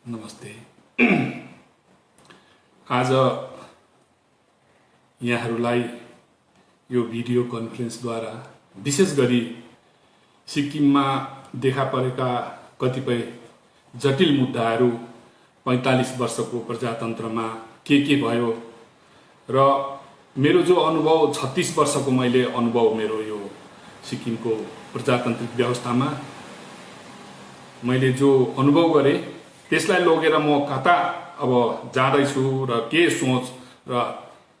नमस्ते। आज यहाँहरूलाई यो भिडियो कन्फरेन्सद्वारा विशेष गरी सिक्किममा देखा परेका कतिपय जटिल मुद्दाहरू 45 वर्षको प्रजातन्त्रमा के भयो र मेरो जो अनुभव 36 वर्षको मैले अनुभव मेरो यो सिक्किमको प्रजातान्त्रिक व्यवस्थामा मैले जो अनुभव गरेँ त्यसलाई लगेर म कता अब जाँदैछु र के सोच र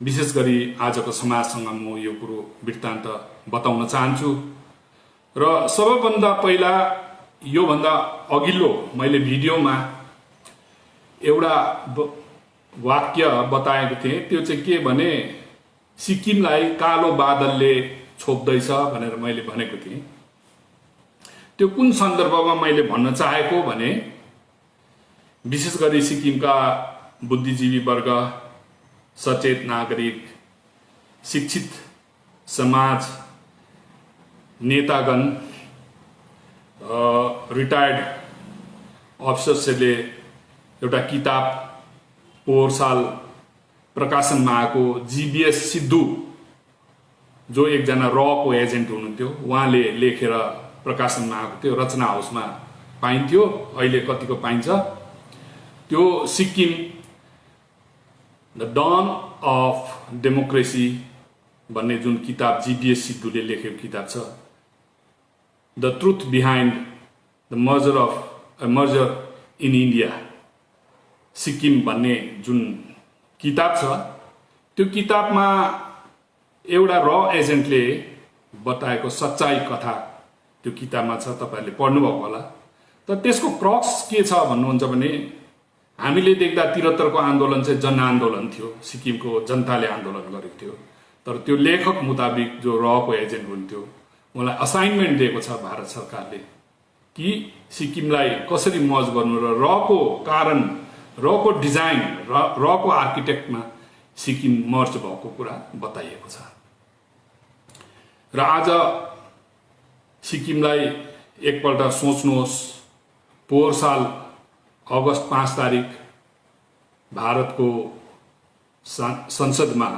विशेष गरी आजको समाजसँग म यो कुरो वृत्तान्त बताउन चाहन्छु। र सबैभन्दा पहिला योभन्दा अघिल्लो मैले भिडियोमा एउटा वाक्य बताएको थिएँ। त्यो चाहिँ के भने सिक्किमलाई कालो बादलले छोप्दैछ भनेर मैले भनेको थिएँ। त्यो कुन सन्दर्भमा मैले भन्न चाहेको भने विशेष गरी सिक्किमका बुद्धिजीवी वर्ग, सचेत नागरिक, शिक्षित समाज, नेतागण, रिटायर्ड अफिसर्सले एउटा किताब पोहोर साल प्रकाशनमा आएको जीबीएस सिद्धू जो एकजना रको एजेन्ट हुनुहुन्थ्यो, उहाँले लेखेर प्रकाशनमा आएको थियो, रचना हाउसमा पाइन्थ्यो, अहिले कतिको पाइन्छ। त्यो Sikkim the done of democracy भन्ने जुन किताब जीबीएस सिद्धूले लेखेको किताब छ, the truth behind the merger in India Sikkim भन्ने जुन किताब छ, त्यो किताबमा एउटा र एजेन्टले बताएको सच्चाई कथा त्यो किताबमा छ। तपाईहरुले पढ्नुभएको होला। तर त्यसको क्रक्स के छ भन्नुहुन्छ भने हामीले देख्दा 73 को आन्दोलन चाहिँ जनआन्दोलन थियो, सिक्किमको जनताले आन्दोलन गरेको थियो। तर त्यो लेखक मुताबिक जो रको एजेन्ट हुन्थ्यो उहाँलाई असाइनमेन्ट दिएको छ भारत सरकारले कि सिक्किमलाई कसरी मर्ज गर्नु र रको कारण, रको डिजाइन, रको आर्किटेक्टमा सिक्किम मर्ज भएको कुरा बताइएको छ। र आज सिक्किमलाई एकपल्ट सोच्नुहोस्, पोहोर साल अगस्त 5 तारिक भारतको संसदमा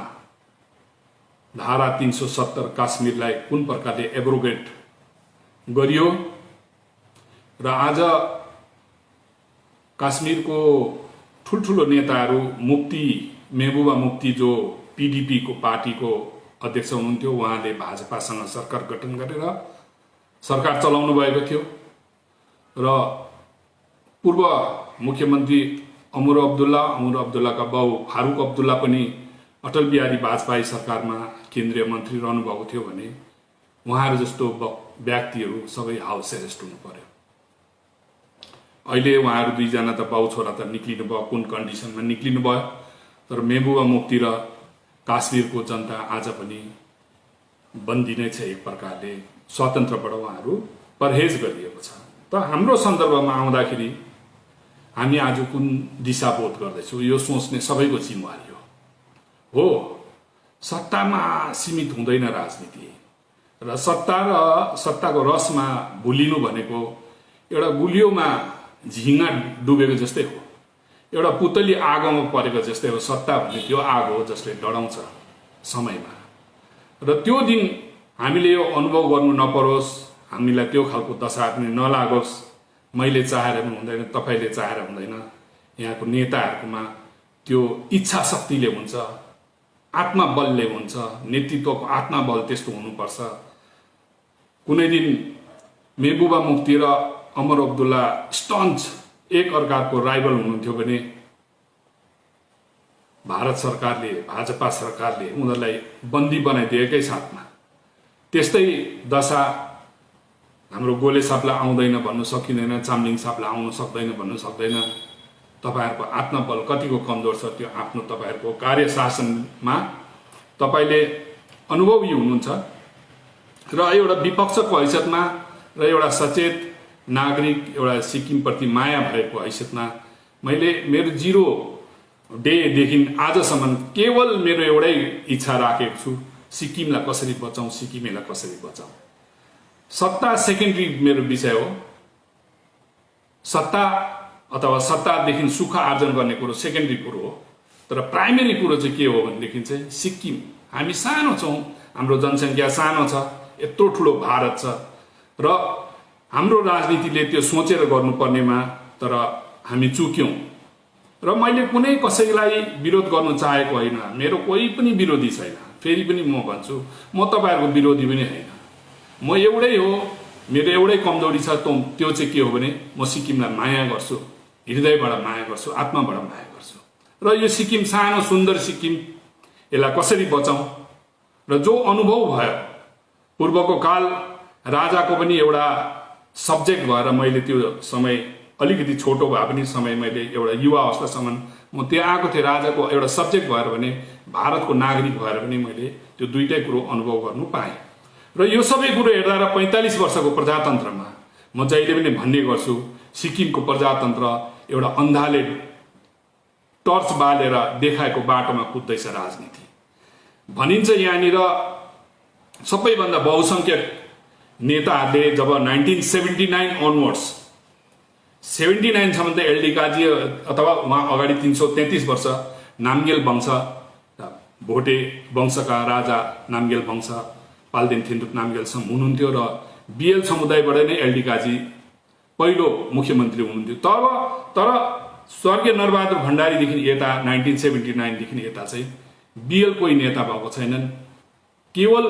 धारा 370 काश्मीरलाई कुन प्रकारले एब्रोगेट गरियो र आज काश्मीरको ठुल्ठुलो नेताहरू मुफ्ती महबुबा मुफ्ती जो पीडीपी को पार्टीको अध्यक्ष हुनुहुन्थ्यो, उहाँले भाजपासँग सरकार गठन गरेर सरकार चलाउनु भएको थियो र पूर्व मुख्यमन्त्री अमर अब्दुल्लाका बाउ फारूक अब्दुल्ला पनि अटल बिहारी वाजपेयी सरकारमा केन्द्रीय मन्त्री रहनुभएको थियो भने उहाँहरू जस्तो व्यक्तिहरू सबै हाउस एरेस्ट हुनु पर्यो। अहिले उहाँहरू दुईजना त बाउ छोरा त निक्लिनु भयो, कुन कन्डिसनमा निक्लिनु भयो। तर महबुबा मुफ्ती र काश्मीरको जनता आज पनि बन्दी नै छ। एक प्रकारले स्वतन्त्रबाट उहाँहरू परहेज गरिएको छ। त हाम्रो सन्दर्भमा आउँदाखेरि हामी आज कुन दिशाबोध गर्दैछौँ यो सोच्ने सबैको जिम्मेवारी हो। सत्तामा सीमित हुँदैन राजनीति र सत्ताको रसमा भुलिनु भनेको एउटा गुलियोमा झिङ्गा डुबेको जस्तै हो, एउटा पुतली आगोमा परेको जस्तै हो। सत्ता भन्ने त्यो आगो हो जसले डढाउँछ समयमा। र त्यो दिन हामीले यो अनुभव गर्नु नपरोस्, हामीलाई त्यो खालको दशा पनि नलागोस्। मैले चाहेर पनि हुँदैन, तपाईले चाहेर हुँदैन। यहाँको नेताहरूमा त्यो इच्छा शक्तिले हुन्छ, आत्मबलले हुन्छ, नेतृत्वको आत्मबल त्यस्तो हुनुपर्छ। कुनै दिन महबुबा मुफ्ती र अमर अब्दुल्ला स्टन्च एक अर्काको राइभल हुनुहुन्थ्यो भने भारत सरकारले, भाजपा सरकारले उनीहरूलाई बन्दी बनाइदिएकै साथमा त्यस्तै दशा हाम्रो गोले सापलाई आउँदैन भन्नु सकिँदैन, चामलिङ सापलाई आउन सक्दैन भन्नु सक्दैन। तपाईहरुको आत्मबल कतिको कमजोर छ त्यो आफ्नो तपाईहरुको कार्यशासनमा तपाईले अनुभवी हुनुहुन्छ। र एउटा विपक्षको हैसियतमा र एउटा सचेत नागरिक, एउटा सिक्किम प्रति माया भएको हैसियतमा मैले मेरो 0 डेदेखि आजसम्म केवल मेरो एउटै इच्छा राखेको छु, सिक्किमलाई कसरी बचाउँ, सिक्किमेलाई कसरी बचाउँ। सत्ता सेकेन्डरी मेरो विषय हो। सत्ता अथवा सत्तादेखि सुख आर्जन गर्ने कुरो सेकेन्डरी कुरो हो। तर प्राइमेरी कुरो चाहिँ के हो भनेदेखि चाहिँ सिक्किम, हामी सानो छौँ, हाम्रो जनसङ्ख्या सानो छ, यत्रो ठुलो भारत छ र हाम्रो राजनीतिले त्यो सोचेर गर्नुपर्नेमा तर हामी चुक्यौँ। र मैले कुनै कसैलाई विरोध गर्न चाहेको होइन, मेरो कोही पनि विरोधी छैन। फेरि पनि म भन्छु, म तपाईँहरूको विरोधी पनि होइन, म एउटै हो, मेरो एउटै कमजोरी छ, त्यो चाहिँ के हो भने म सिक्किमलाई माया गर्छु, हृदयबाट माया गर्छु, आत्माबाट माया गर्छु। र यो सिक्किम सानो सुन्दर सिक्किम, यसलाई कसरी बचाउँ र जो अनुभव भयो पूर्वको काल राजाको पनि एउटा सब्जेक्ट भएर मैले त्यो समय अलिकति छोटो भए पनि समय मैले एउटा युवा अवस्थासम्म म त्यहाँ आएको थिएँ, राजाको एउटा सब्जेक्ट भएर भने भारतको नागरिक भएर पनि मैले त्यो दुईटै कुरो अनुभव गर्नु पाएँ। र यो सबै कुरो हेर्दा र 45 वर्षको प्रजातन्त्रमा म जहिले पनि भन्ने गर्छु, सिक्किमको प्रजातन्त्र एउटा अन्धाले टर्च बालेर देखाएको बाटोमा कुद्दैछ राजनीति। भनिन्छ यहाँनिर सबैभन्दा बहुसङ्ख्यक नेताहरूले जब 1979 अनवर्ड्स 79 सम्म त एलडी काजी अथवा उहाँ अगाडि 333 वर्ष नामगेल वंश, भोटे वंशका राजा नामगेल वंश, पाल्देन थिम्पुत नामगेलसम्म हुनुहुन्थ्यो र बिएल समुदायबाट नै एलडी काजी पहिलो मुख्यमन्त्री हुनुहुन्थ्यो। तर स्वर्गीय नरबहादुर भण्डारीदेखि यता 1979 देखि यता चाहिँ बिएल कोही नेता भएको छैनन्। केवल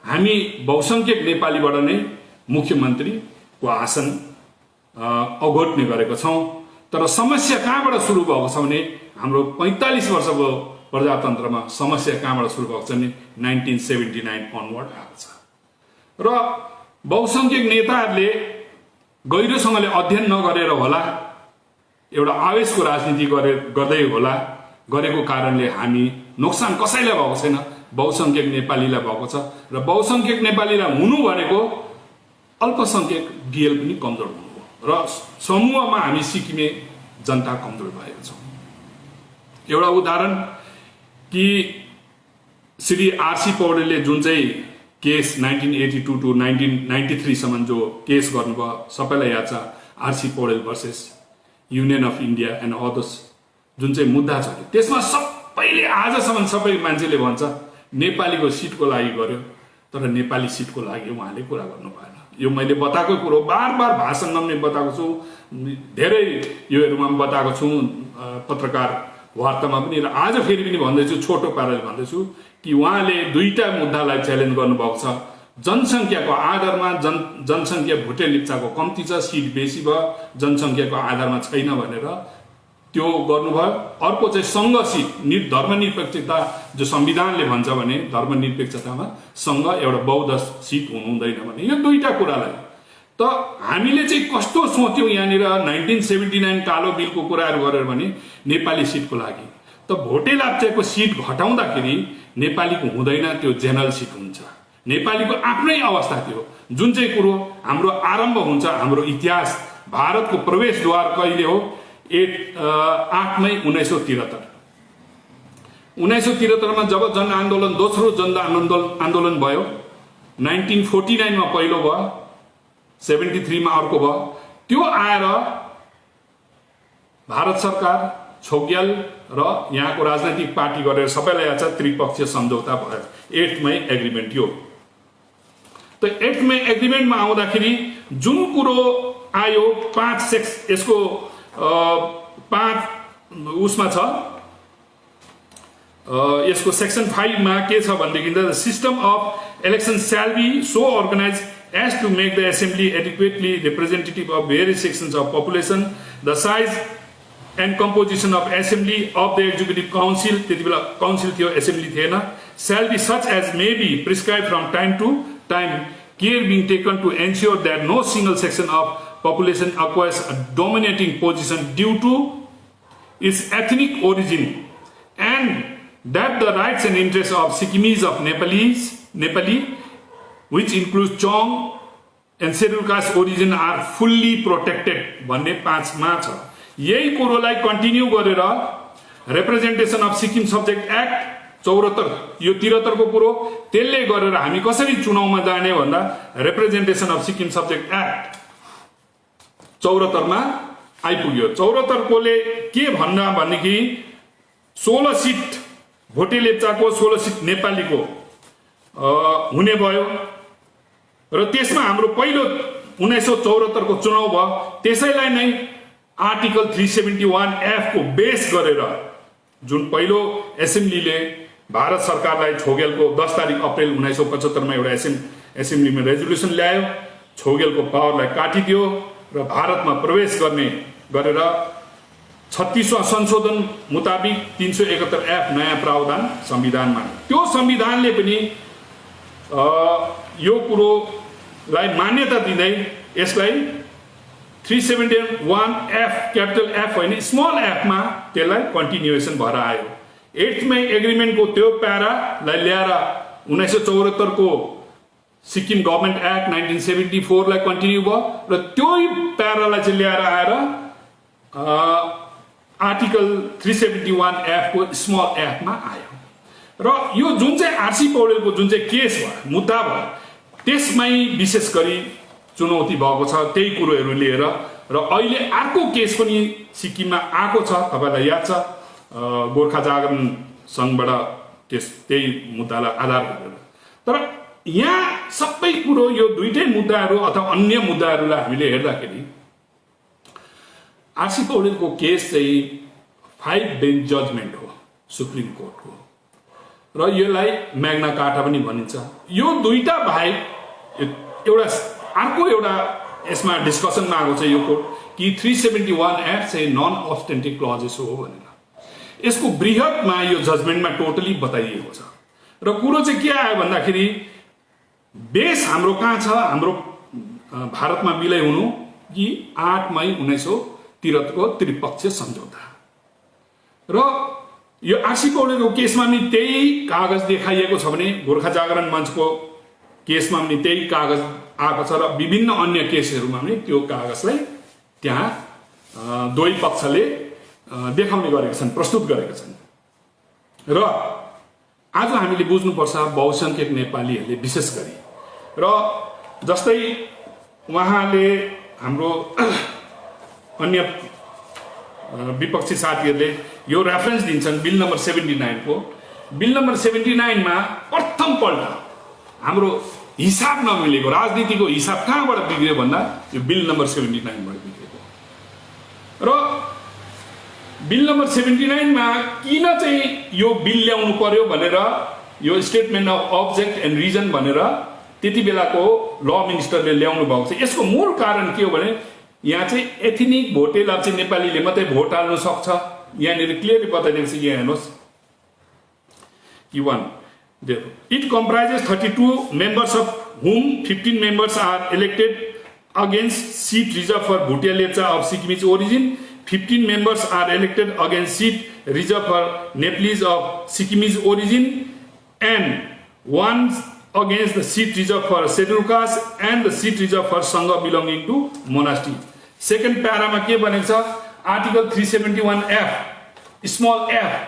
हामी बहुसङ्ख्यक नेपालीबाट नै मुख्यमन्त्रीको आसन अगोट्ने गरेका छौँ। तर समस्या कहाँबाट सुरु भएको छ भने हाम्रो 45 वर्षको प्रजातन्त्रमा समस्या कहाँबाट सुरु भएको छ भने 1979 अनवर्ड आएको छ। र बहुसङ्ख्यक नेताहरूले गहिरोसँगले अध्ययन नगरेर होला, एउटा आवेशको राजनीति गर्दै होला, गरेको कारणले हामी नोक्सान कसैलाई भएको छैन, बहुसङ्ख्यक नेपालीलाई भएको छ। र बहुसङ्ख्यक नेपालीलाई हुनु भनेको अल्पसङ्ख्यक बिएल पनि कमजोर हुनु हो र समूहमा हामी सिक्किमे जनता कमजोर भएको छौँ। एउटा उदाहरण कि श्री आरसी पौडेलले जुन चाहिँ केस 1982 टु 1993 सम्म जो केस गर्नुभयो, सबैलाई याद छ, RC Paudel versus union of India and others जुन चाहिँ मुद्दा छ, त्यसमा सबैले आजसम्म सबै मान्छेले भन्छ नेपालीको सिटको लागि गर्यो, तर नेपाली सिटको लागि उहाँले कुरा गर्नु भएन। यो मैले बताएको कुरो बार बार भाषणमा पनि बताएको छु, धेरै योहरूमा पनि बताएको छु, पत्रकार वार्तामा पनि, र आज फेरि पनि भन्दैछु, छोटो पाराले भन्दैछु कि उहाँले दुईटा मुद्दालाई च्यालेन्ज गर्नुभएको छ। जनसङ्ख्याको आधारमा जनसङ्ख्या भुटे लेप्चाको कम्ती छ, सिट बेसी भयो, जनसङ्ख्याको आधारमा छैन भनेर त्यो गर्नुभयो। अर्को चाहिँ सङ्घ सिट, धर्मनिरपेक्षता जो संविधानले भन्छ भने धर्मनिरपेक्षतामा सङ्घ एउटा बौद्ध सिट हुनु हुँदैन भने, यो दुईटा कुरालाई त हामीले चाहिँ कस्तो सोच्यौँ यहाँनिर 1979 कालो बिलको कुराहरू गरेर भने नेपाली सिटको लागि, त भोटे लाप्चाको सिट घटाउँदाखेरि नेपालीको हुँदैन, त्यो जेनरल सिट हुन्छ। नेपालीको आफ्नै अवस्था थियो, जुन चाहिँ कुरो हाम्रो आरम्भ हुन्छ, हाम्रो इतिहास, भारतको प्रवेशद्वार कहिले हो, 8 मई 1973। 1973 मा जब जनआन्दोलन, दोस्रो जनआन्दोलन भयो, 1949 मा पहिलो भयो, 73 मा अर्को भयो, त्यो आएर भारत सरकार, छौग्याल र यहाँको राजनैतिक पार्टी गरेर सबैलाई याद छ त्रिपक्षीय सम्झौता भयो, 8 मई एग्रिमेन्ट। यो त 8 मई एग्रिमेन्टमा आउँदाखेरि जुन कुरो आयो, 5 यसको 5 उसमा छ, यसको सेक्सन 5 मा के छ भनेदेखि the system of election shall be so organise as to make the assembly adequately representative of various sections of population, the size and composition of assembly of the executive council, त्यतिबेला council थियो, assembly थिएन, shall be such as may be prescribed from time to time, care being taken to ensure that no single section of population acquires a dominating position due to its ethnic origin, and that the rights and interests of Sikkimese of Nepali, which includes Chong and scheduled caste origin, are fully protected भन्ने 5 मा छ। यही कुरोलाई continue गरेर representation of Sikkim subject act 74, यो 73 को कुरो, त्यसले गरेर हामी कसरी चुनावमा जाने भन्दा representation of Sikkim subject act 74 मा आइपुग्यो। 74 कोले के भन्न भनेदेखि 16 सिट भोटे लेप्चाको 16 सिट नेपालीको हुने भयो र त्यसमा हाम्रो पहिलो 1974 को चुनाव भयो। त्यसैलाई नै आर्टिकल 371F को बेस गरेर जुन पहिलो एसेम्ब्लीले भारत सरकारलाई छोगेलको 10 तारिक अप्रिल 1975 मा एउटा एसेम्ब्लीमा रेजोल्युसन ल्यायो, छोगेलको पावरलाई काटिदियो र भारतमा प्रवेश गर्ने गरेर 36वां संशोधन मुताबिक 371F नयाँ प्रावधान संविधानमा। त्यो संविधानले पनि यो कुरोलाई मान्यता दिँदै यसलाई 371F क्यापिटल F होइन स्मल F मा त्यसलाई कन्टिन्युएसन भएर आयो। 8th मे एग्रिमेन्टको त्यो प्यारालाई ल्याएर 1974 को सिक्किम गभर्नमेन्ट एक्ट 1974 लाई कन्टिन्यू भयो र त्यो प्यारालाई चाहिँ ल्याएर आएर आर्टिकल 371F को स्मल F मा आयो र यो जुन चाहिँ आरसी पौडेलको जुन चाहिँ केस भयो, मुद्दा भयो, त्यसमै विशेष गरी चुनौती भएको छ त्यही कुरोहरू लिएर र अहिले अर्को केस पनि सिक्किममा आएको छ। तपाईलाई याद छ गोर्खा जागरण संघबाट त्यही मुद्दालाई आधार गरेर। तर यहाँ सबै कुरो यो दुईटै मुद्दाहरू अथवा अन्य मुद्दाहरूलाई हामीले हेर्दाखेरि आरसी पौडेलको केस चाहिँ 5 बेन्च जजमेन्ट हो सुप्रिम कोर्टको र यसलाई म्याग्ना कार्टा पनि भनिन्छ। यो दुईटा बाहेक एउटा अर्को एउटा यसमा डिस्कसनमा आएको छ यो कोर्ट कि 371F चाहिँ नन अब्सटेन्टिभ क्लजेस हो भनेर यसको बृहतमा यो जजमेन्टमा टोटली बताइएको छ। र कुरो चाहिँ के आयो भन्दाखेरि बेस हाम्रो कहाँ छ, हाम्रो भारतमा विलय हुनु कि 8 मई 1973 को त्रिपक्षीय सम्झौता र यो आरसी पौडेलको केसमा पनि त्यही कागज देखाइएको छ भने गोर्खा जागरण मञ्चको केसमा पनि त्यही कागज आएको छ र विभिन्न अन्य केसहरूमा पनि त्यो कागजलाई त्यहाँ दुवै पक्षले देखाउने गरेका छन्, प्रस्तुत गरेका छन्। र आज हामीले बुझ्नुपर्छ बहुसंख्यक नेपालीहरूले विशेष गरी र जस्तै उहाँले हाम्रो अन्य विपक्षी साथीहरूले यो रेफरेन्स दिन्छन् बिल नम्बर 79 को। बिल नम्बर 79 मा प्रथम पल्ट हाम्रो हिसाब नमिलेको राजनीतिको हिसाब कहाँबाट बिग्रियो भन्दा यो बिल नम्बर 79 बाट बिग्रेको र बिल नम्बर 79 मा किन चाहिँ यो बिल ल्याउनु पर्यो भनेर यो statement of object and reason भनेर त्यति बेलाको ल मिनिस्टरले ल्याउनु भएको छ। यसको मूल कारण के हो भने यहाँ चाहिँ एथनिक भोटे लाप्चे नेपालीले मात्रै भोट हाल्न सक्छ। यहाँनिर क्लियरली बताइदिएको छ, यहाँ हेर्नुहोस् कि 1 it comprises 32 members of whom 15 members are elected against seat reserved for Bhutia Lepcha of Sikkimese origin, 15 members are elected against seat reserved for Nepalese of Sikkimese origin, and 1 against the seat reserved for scheduled caste and the seat reserved for Sangha belonging to monastery. Second parama के भनेको छ Article 371F small f,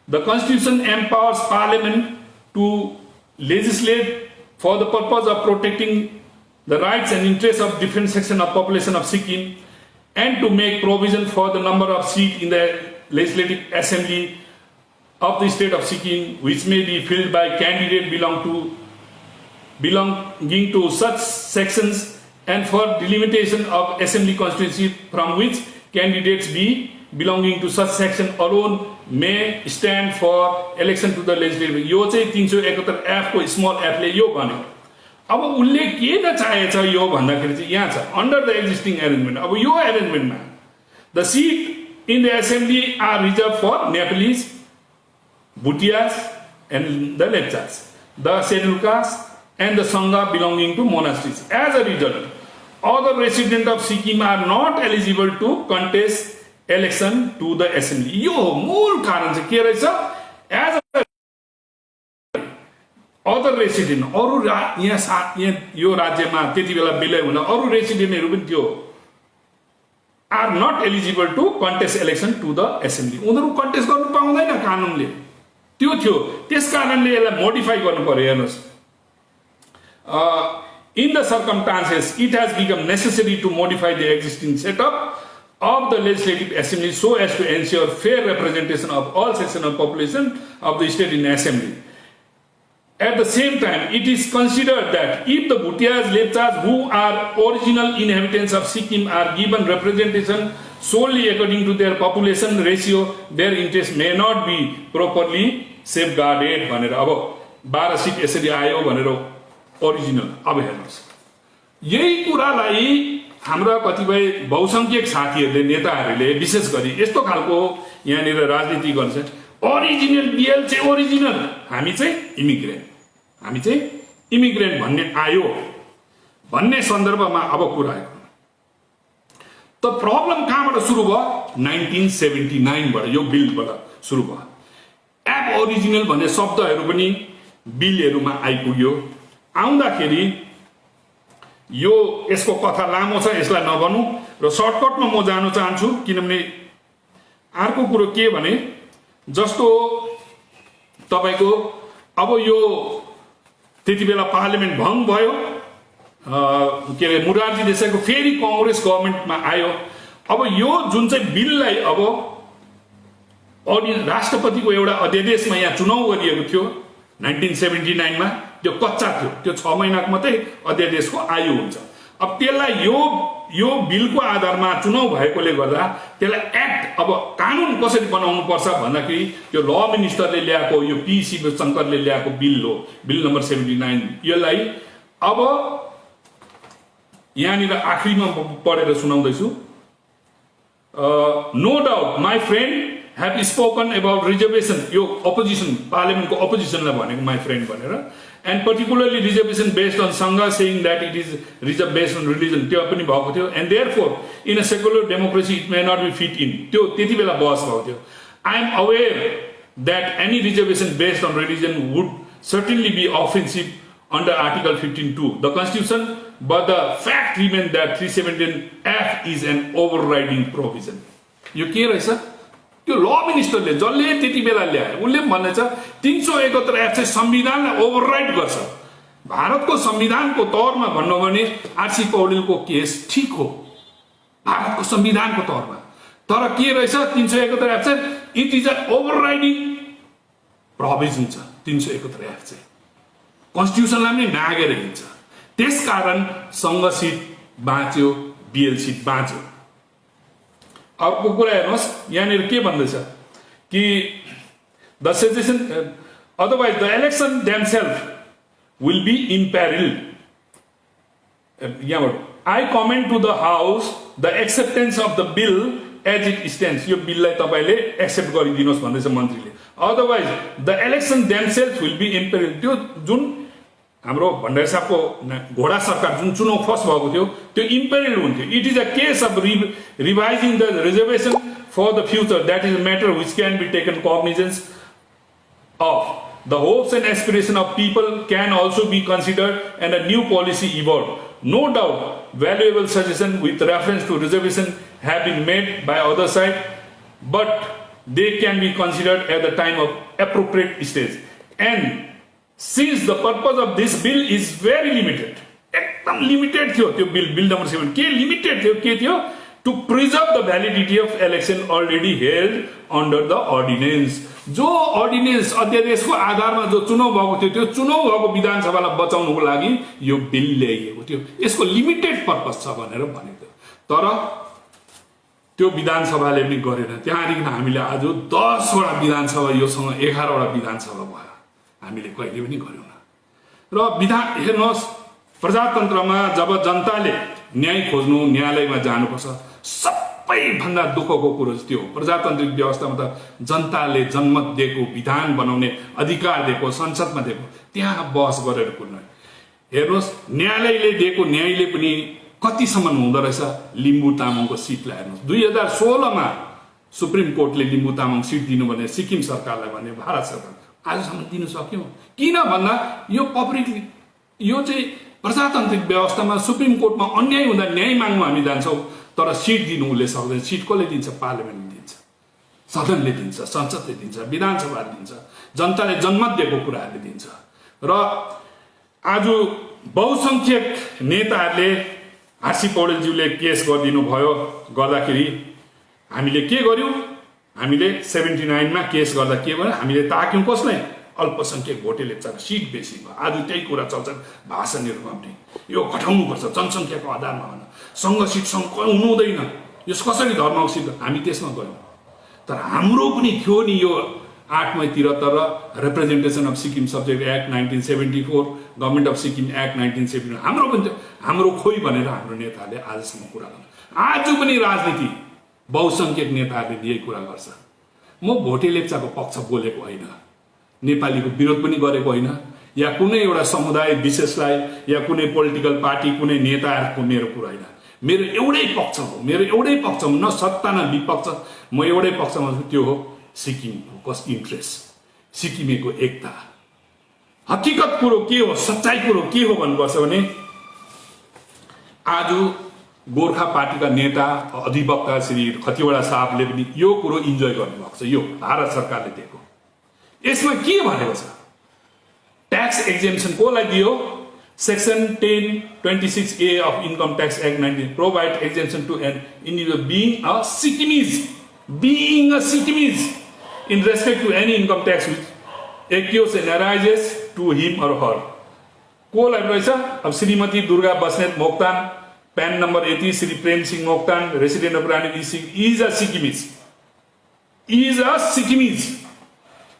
the Constitution empowers Parliament to legislate for the purpose of protecting the rights and interests of different sections of population of Sikkim and to make provision for the number of seats in the legislative assembly of the state of Sikkim which may be filled by candidate belonging to such sections, and for delimitation of assembly constituency from which candidates belonging to such section alone may stand for election to the legislative. यो चाहिँ 371F को small F ले यो भन्यो। अब उनले के नचाहेछ यो भन्दाखेरि चाहिँ यहाँ छ under the existing arrangement. अब यो arrangementमा the seat in the assembly are reserved for Nepalese, Bhutias and the Lepchas, the scheduled caste and the Sangha belonging to monasteries. As a result, other residents of Sikkim are not eligible to contest election to the assembly. यो मूल कारण चाहिँ के रहेछ? As a other resident, अरु यहाँ यो राज्यमा त्यति बेला विलय हुन अरु रेसिडेन्टहरु पनि थियो are not eligible to contest election to the assembly. उनीहरु कन्टेस्ट गर्न पाउँदैन कानुनले, त्यो थियो। त्यसकारणले यसलाई मोडिफाई गर्नु पर्यो। हेर्नुस्, in the circumstances, it has become necessary to modify the existing setup of the Legislative Assembly so as to ensure fair representation of all sections of population of the state in Assembly. At the same time, it is considered that if the Bhutias, Lepchas who are original inhabitants of Sikkim are given representation solely according to their population ratio, their interests may not be properly safeguarded. भनेर अब 12 seat यसरी आयो भनेर original अब हेर्नुस् यही कुरालाई हाम्रा कतिपय बहुसंख्यक साथीहरूले नेताहरूले विशेष गरी यस्तो खालको यहाँनिर राजनीति गर्छ ओरिजिनल बिएल चाहिँ ओरिजिनल हामी चाहिँ इमिग्रेन्ट भन्ने आयो भन्ने सन्दर्भमा अब कुरा आयो त प्रब्लम कहाँबाट सुरु भयो 1979 बाट यो बिलबाट सुरु भयो एब ओरिजिनल भन्ने शब्दहरू पनि बिलहरुमा आइपुग्यो आउँदाखेरि यो यसको कथा लामो छ यसलाई नगर्नु र सर्टकटमा म जान चाहन्छु किनभने अर्को कुरो के भने जस्तो तपाईको अब यो त्यतिबेला पार्लियामेन्ट भंग भयो के रे मुरारजी देसाईको फेरि कांग्रेस गभर्नमेन्टमा आयो अब यो जुन चाहिँ बिललाई अब राष्ट्रपतिको एउटा अध्यादेशमा यहाँ चुनाव गरिएको थियो 1979 मा त्यो कच्चा थियो त्यो 6 महिनाको मात्रै अध्यादेशको आयु हुन्छ अब त्यसलाई यो बिलको आधारमा चुनाव भएकोले गर्दा त्यसलाई एक्ट अब कानुन कसरी बनाउनु पर्छ भन्दाखेरि त्यो ल मिनिस्टरले ल्याएको यो पी शिवशंकरले ल्याएको बिल हो बिल नम्बर 79 यसलाई अब यहाँनिर आखिरीमा पढेर सुनाउँदैछु no doubt my friend have spoken about reservation यो opposition parliament को opposition लाई भनेको my friend भनेर and particularly reservation based on Sangha saying that it is reserved based on religion त्यो पनि भएको थियो and therefore in a secular democracy it may not be fit in त्यो त्यतिबेला बहस भएको थियो I am aware that any reservation based on religion would certainly be offensive under article 15(2) the constitution but the fact remains that 317F is an overriding provision यो के रहेछ त्यो ल मिनिस्टरले जसले त्यति बेला ल्याए उनले भन्नेछ 371 एक्ट चाहिँ संविधानलाई ओभरराइड गर्छ भारतको संविधानको तौरमा भन्नु भने आरसी पौडेलको केस ठीक हो भारतको संविधानको तौरमा तर के रहेछ 371 एक्ट चाहिँ it is a overriding provision छ 371 एक्ट चाहिँ कन्स्टिट्युसनलाई पनि नागेर हिँड्छ त्यसकारण संघ सीट बाँच्यो बीएल सीट बाँच्यो अर्को कुरा हेर्नुस् यहाँनिर के भन्दैछ कि the suggestion otherwise the election themselves will be imperilled यहाँबाट I commend to the house the acceptance of the bill as it stands यो बिललाई तपाईले एक्सेप्ट गरिदिनुहोस् भन्दैछ मन्त्रीले otherwise the election themselves will be imperilled त्यो जुन हाम्रो भण्डारी साहबको घोडा सरकार जुन चुनाव फर्स्ट भएको थियो त्यो इम्पेरिल हुन्थ्यो it is a case of revising the reservation for the future that is a matter which can be taken cognizance of the hopes and aspiration of people can also be considered and a new policy evolve no doubt valuable suggestion with reference to reservation have been made by other side but they can be considered at the time of appropriate stage and since the purpose of this bill is very limited एकदम limited थियो त्यो bill number 7 के limited थियो के थियो to preserve the validity of election already held under the ordinance जो ordinance अध्यादेशको आधारमा जो चुनाव भएको थियो त्यो चुनाव भएको विधानसभालाई बचाउनको लागि यो बिल ल्याइएको थियो यसको लिमिटेड पर्पस छ भनेर भनेको तर त्यो विधानसभाले पनि गरेन त्यहाँदेखि हामीले आज 10 वटा विधानसभा योसँग 11 वटा विधानसभा भयो हामीले कहिले पनि गरेनौं र विधान हेर्नुहोस् प्रजातन्त्रमा जब जनताले न्याय खोज्नु न्यायालयमा जानुपर्छ सबैभन्दा दुःखको कुरो त्यो प्रजातान्त्रिक व्यवस्थामा त जनताले जनमत दिएको विधान बनाउने अधिकार दिएको संसदमा दिएको त्यहाँ बहस गरेर कुर्नु हेर्नुहोस् न्यायालयले दिएको न्यायले पनि कतिसम्म हुँदो रहेछ लिम्बू तामाङको सिटलाई हेर्नुहोस् 2016 मा सुप्रिम कोर्टले लिम्बू तामाङ सिट दिनु भने सिक्किम सरकारलाई भने भारत सरकार आजसम्म दिन सक्यो किन भन्दा यो पब्लिकली यो चाहिँ प्रजातान्त्रिक व्यवस्थामा सुप्रिम कोर्टमा अन्याय हुँदा न्याय माग्नु हामी जान्छौं तर सिट दिनु उले सक्दैन सिट कसले दिन्छ पार्लियामेन्टले दिन्छ सदनले दिन्छ संसदले दिन्छ विधानसभाले दिन्छ जनताले जनमत दिएको कुराहरूले दिन्छ र आज बहुसंख्यक नेताहरूले आरसी पौडेलज्यूले केस गरिदिनु भयो, गर्दाखेरि हामीले के गर्यौं? हामीले 79 मा केस गर्दा के भयो? हामीले ताक्यौं कसलाई? अल्पसंख्यक भोटे लेप्चाको सिट बेसी भयो। आज त्यही कुरा चल्छ, भाषणहरू गर्दै यो घटाउनुपर्छ, जनसङ्ख्याको आधारमा भन, सङ्घ हुनु हुँदैन, यस कसरी धर्मको सिट? हामी त्यसमा गयौँ। तर हाम्रो पनि थियो नि यो 8 मई 73 र representation of Sikkim subject act 1974, government of Sikkim act 1971, हाम्रो पनि थियो। हाम्रो खोइ भनेर हाम्रो नेताहरूले आजसम्म कुरा गर्छ। आज पनि राजनीति बहुसंख्यक नेताहरूले यही कुरा गर्छ। म भोटे लेप्चाको पक्ष बोलेको होइन, नेपालीको विरोध पनि गरेको होइन, या कुनै एउटा समुदाय विशेषलाई या कुनै पोलिटिकल पार्टी कुनै नेताहरूको मेरो कुरा होइन। मेरो एउटै पक्ष हो, मेरो एउटै पक्ष हो, न सत्ता न विपक्ष, म एउटै पक्षमा छु, त्यो हो सिक्किमको इन्ट्रेस्ट, सिक्किमेको एकता। हकीकत कुरो के हो, सच्चाइ कुरो के हो भन्नुपर्छ भने आज गोर्खा पार्टीका नेता अधिवक्ता श्री खतिवडा साहबले पनि यो कुरो इन्जोय गर्नुभएको छ। यो भारत सरकारले दिएको यसमा के भनेको छ? ट्याक्स एक्जेम्पसन कोलाई दियो? Section 1026A of Income Tax Act 19 provide exemption to an individual being a Sikkimese in respect to any income tax which accrues and arises to him or her. कोलाई रहेछ? अब श्रीमती Durga Basnet Moktan, pan number 80, Shri Prem Singh Moktan, resident of Rani is a Sikkimese.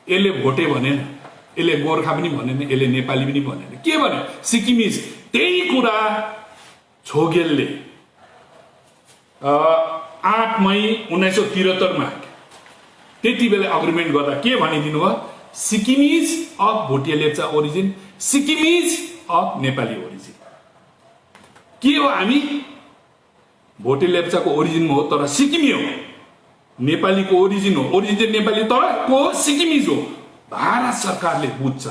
यसले भोटे भनेन, यसले गोर्खा पनि भनेन, यसले नेपाली पनि भनेन, के भने? सिक्किमिज। त्यही कुरा छोगेलले 8 मई 1973 मा त्यति बेला अग्रिमेन्ट गर्दा के भनिदिनु भयो? Sikkimese of Bhote Lepcha origin, Sikkimese of Nepali origin. के हो? हामी भोटे लेप्चाको ओरिजिन हो तर सिक्किमी हो, नेपालीको ओरिजिन हो, ओरिजिन नेपाली तर को सिक्किमिज हो। भारत सरकारले बुझ्छ,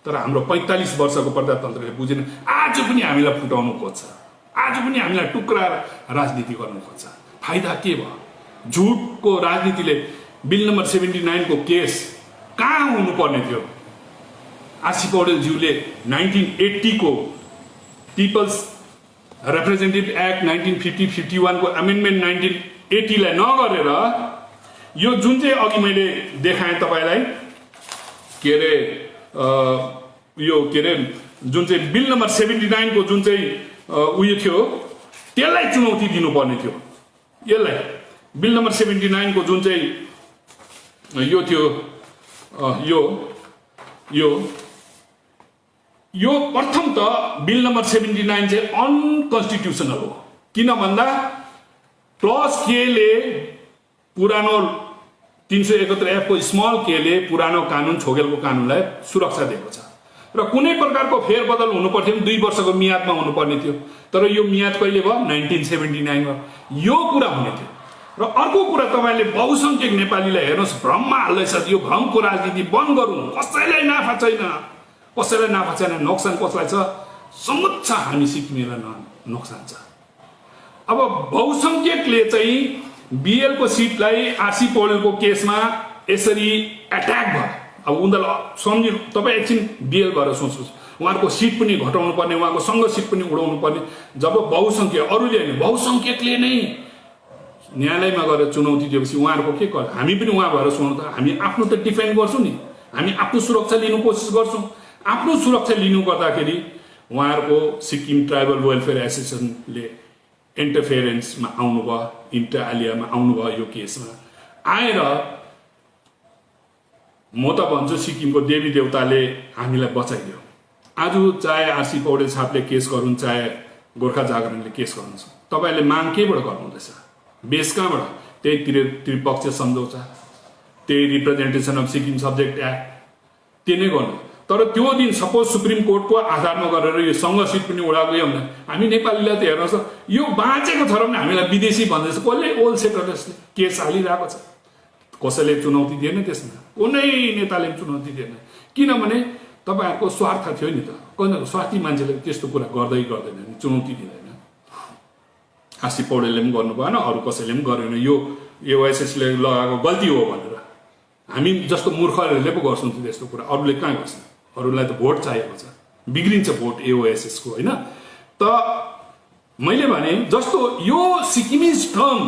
तर हाम्रो 45 वर्षको प्रजातन्त्रले बुझेन। आज पनि हामीलाई फुटाउनु खोज्छ, आज पनि हामीलाई टुक्राएर राजनीति गर्नु खोज्छ। फाइदा के भयो? झुटको राजनीतिले बिल नम्बर 79 को केस कहाँ हुनुपर्ने थियो? आरसी पौडेलज्यूले 1980 को पिपल्स रिप्रेजेन्टेटिभ एक्ट 1950-51 को अमेन्डमेन्ट 1980 लाई नगरेर यो जुन चाहिँ अघि मैले देखाएँ तपाईलाई, के अरे यो के अरे जुन चाहिँ बिल नम्बर 79 को जुन चाहिँ उयो थियो त्यसलाई चुनौती दिनुपर्ने थियो। यसलाई बिल नम्बर 79 को जुन चाहिँ यो थियो, यो प्रथम त बिल नम्बर 79 चाहिँ अनकन्स्टिट्युसनल हो। किन भन्दा क्लज के ले पुरानो 371F को स्मल के ले पुरानो कानून छोगेलको कानूनलाई सुरक्षा दिएको छ र कुनै प्रकारको फेरबदल हुनु पर्थ्यो 2 वर्षको मियादमा हुनुपर्ने थियो। तर यो मियाद कहिले भयो? 1979 मा यो कुरा हुने थियो। र अर्को कुरा तपाईले बहुसंख्यक नेपालीलाई हेर्नुस्, भ्रममा हाल्दैछ। यो भ्रमको राजनीति बन्द गरौँ। कसैलाई नाफा छैन, कसैलाई नाफा छैन, नोक्सान कसलाई छ? समुच्च हामी सिक्किमेलाई नोक्सान छ। अब बहुसंख्यकले चाहिँ बीएल को सीटलाई आरसी पौडेलको केसमा यसरी एट्याक भयो। अब उनीहरूलाई सम्झि, तपाईँ एकछिन बीएल भएर सोच्नुहोस्, उहाँहरूको सिट पनि घटाउनु पर्ने, उहाँको सङ्घ सिट पनि उडाउनु पर्ने। जब बहुसंख्यक, अरूले होइन, बहुसंख्यकले नै न्यायालयमा गएर चुनौती दिएपछि उहाँहरूको के गर्छ? हामी पनि उहाँ भएर सुन्नु त हामी आफ्नो त डिफेन्ड गर्छौँ नि, हामी आफ्नो सुरक्षा लिनु कोसिस गर्छौँ। आफ्नो सुरक्षा लिनु गर्दाखेरि उहाँहरूको सिक्किम ट्राइबल वेलफेयर एसोसिएसनले इन्टरफेरेन्समा आउनुभयो, इन्टर आलियामा आउनुभयो। यो केसमा आएर म त भन्छु सिक्किमको देवी देवताले हामीलाई बचाइदियो। आज चाहे आरसी पौडेल साहबले केस गरून्, चाहे गोर्खा जागरणले केस गर्नुहुन्छ, तपाईँले माग केबाट गर्नुहुँदैछ? बेस कहाँबाट? त्यही त्रिपक्षीय सम्झौता, त्यही representation of Sikkim subject act, त्यो नै गर्नु। तर त्यो दिन सपोज सुप्रिम कोर्टको आधारमा गरेर यो सङ्घ सिट पनि उडाएको हो भने हामी नेपालीलाई त हेर्नुहोस्, यो बाँचेको छ र पनि हामीलाई विदेशी भन्दैछ। कसले? ओल्ड सेक्टरले केस हालिरहेको छ। कसैले चुनौती दिएन त्यसमा, कुनै नेताले चुनौती दिएन। किनभने तपाईँहरूको स्वार्थ थियो नि त। स्वार्थी मान्छेले त्यस्तो कुरा गर्दैन, चुनौती दिँदैन। आरसी पौडेलले पनि गर्नु भएन, अरू कसैले पनि गरेन। यो एओएसएसले लगाएको गल्ती हो भनेर हामी जस्तो मूर्खहरूले पो गर्छौँ त्यस्तो कुरा। अरूले कहाँ गर्छन्? अरूलाई त भोट चाहिएको छ, बिग्रिन्छ भोट एओएसएसको, होइन? त मैले भने जस्तो यो सिक्किमिज टर्म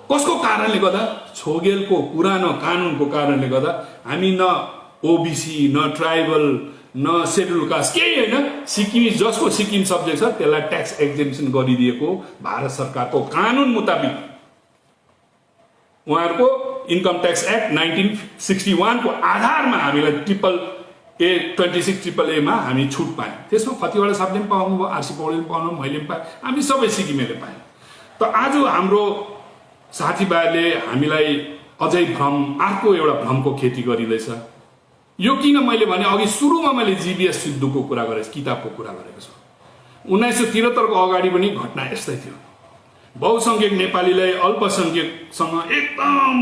कसको कारणले गर्दा, छोगेलको पुरानो कानुनको कारणले गर्दा हामी न ओबीसी न ट्राइबल न शेड्युल कास्ट केही होइन, सिक्किमिज जसको सिक्किम सब्जेक्ट छ त्यसलाई ट्याक्स एक्जेम्पसन गरिदिएको भारत सरकारको कानुन मुताबिक। उहाँहरूको इन्कम ट्याक्स एक्ट 1961 को आधारमा हामीलाई ट्रिपल ए 26 मा हामी छुट पायौँ। त्यसमा खतिवडा साहबले पनि पाउनुभयो, आरसी पौडेलले पाउनु, मैले पनि पाएँ, हामी सबै सिक्किमेले पायौँ। त आज हाम्रो साथीभाइले हामीलाई अझै भ्रम, अर्को एउटा भ्रमको खेती गरिँदैछ। यो किन मैले भने अघि सुरुमा मैले जीबीएस सिद्धुको कुरा गरेको, किताबको कुरा गरेको छु। 1973 को अगाडि पनि घटना यस्तै थियो। बहुसंख्यक नेपालीलाई अल्पसंख्यकसँग एकदम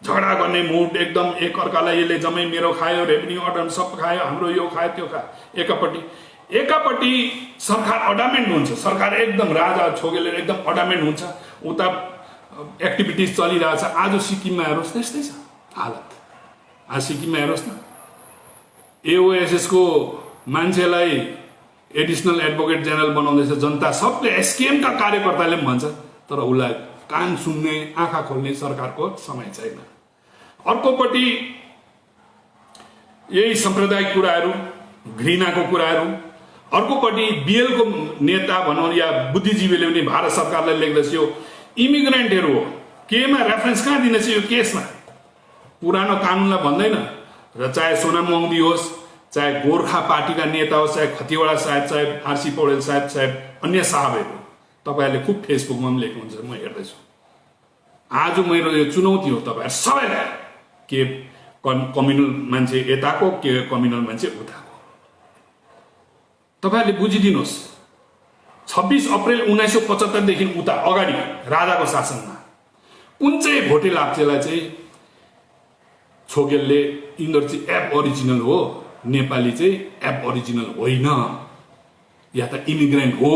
झगडा गर्ने मुड, एकदम एक अर्कालाई यसले जम्मै मेरो खायो, रेभेन्यू अर्डर सब खायो, हाम्रो यो खायो त्यो खायो। एकापट्टि सरकार अडामेन्ट हुन्छ, सरकार एकदम राजा छोगेले एकदम अडामेन्ट हुन्छ, उता एक्टिभिटिज चलिरहेछ। आज सिक्किममा हेर्नुहोस् त्यस्तै छ हालत। आज सिक्किममा हेर्नुहोस् न, एओएसएस को मान्छेलाई एडिसनल एडभोकेट जेनरल बनाउँदैछ जनता, सबले एसकेएम का कार्यकर्ताले पनि भन्छ, तर उसलाई कान सुन्ने, आँखा खोल्ने सरकारको समय छैन। अर्कोपट्टि यही सांप्रदायिक कुराहरू, घृणाको कुराहरू, अर्कोपट्टि बीएल को नेता भनौँ या बुद्धिजीवीले पनि भारत सरकारलाई लेख्दछ यो इमिग्रेन्टहरू हो, केमा रेफरेन्स कहाँ दिनेछ यो केसमा, पुरानो कानुनलाई भन्दैन। र चाहे सोनाम वाङदी होस्, चाहे गोर्खा पार्टीका नेता होस्, चाहे खतिवडा साहब, चाहे आरसी पौडेल साहब, चाहे अन्य साहबहरू, तपाईँहरूले खुब फेसबुकमा पनि लेख्नुहुन्छ, म हेर्दैछु। आज मेरो यो चुनौती हो तपाईँहरू सबैलाई, के कम्युनल मान्छे यताको, के कम्युनल मान्छे उताको, तपाईँहरूले बुझिदिनुहोस्। 26 अप्रिल 1975 देखि उता अगाडि राजाको शासनमा कुन चाहिँ भोटे लाप्चेलाई चाहिँ छोगेलले यिनीहरू चाहिँ एब ओरिजिनल हो, नेपाली चाहिँ एब ओरिजिनल होइन, या त इमिग्रेन्ट हो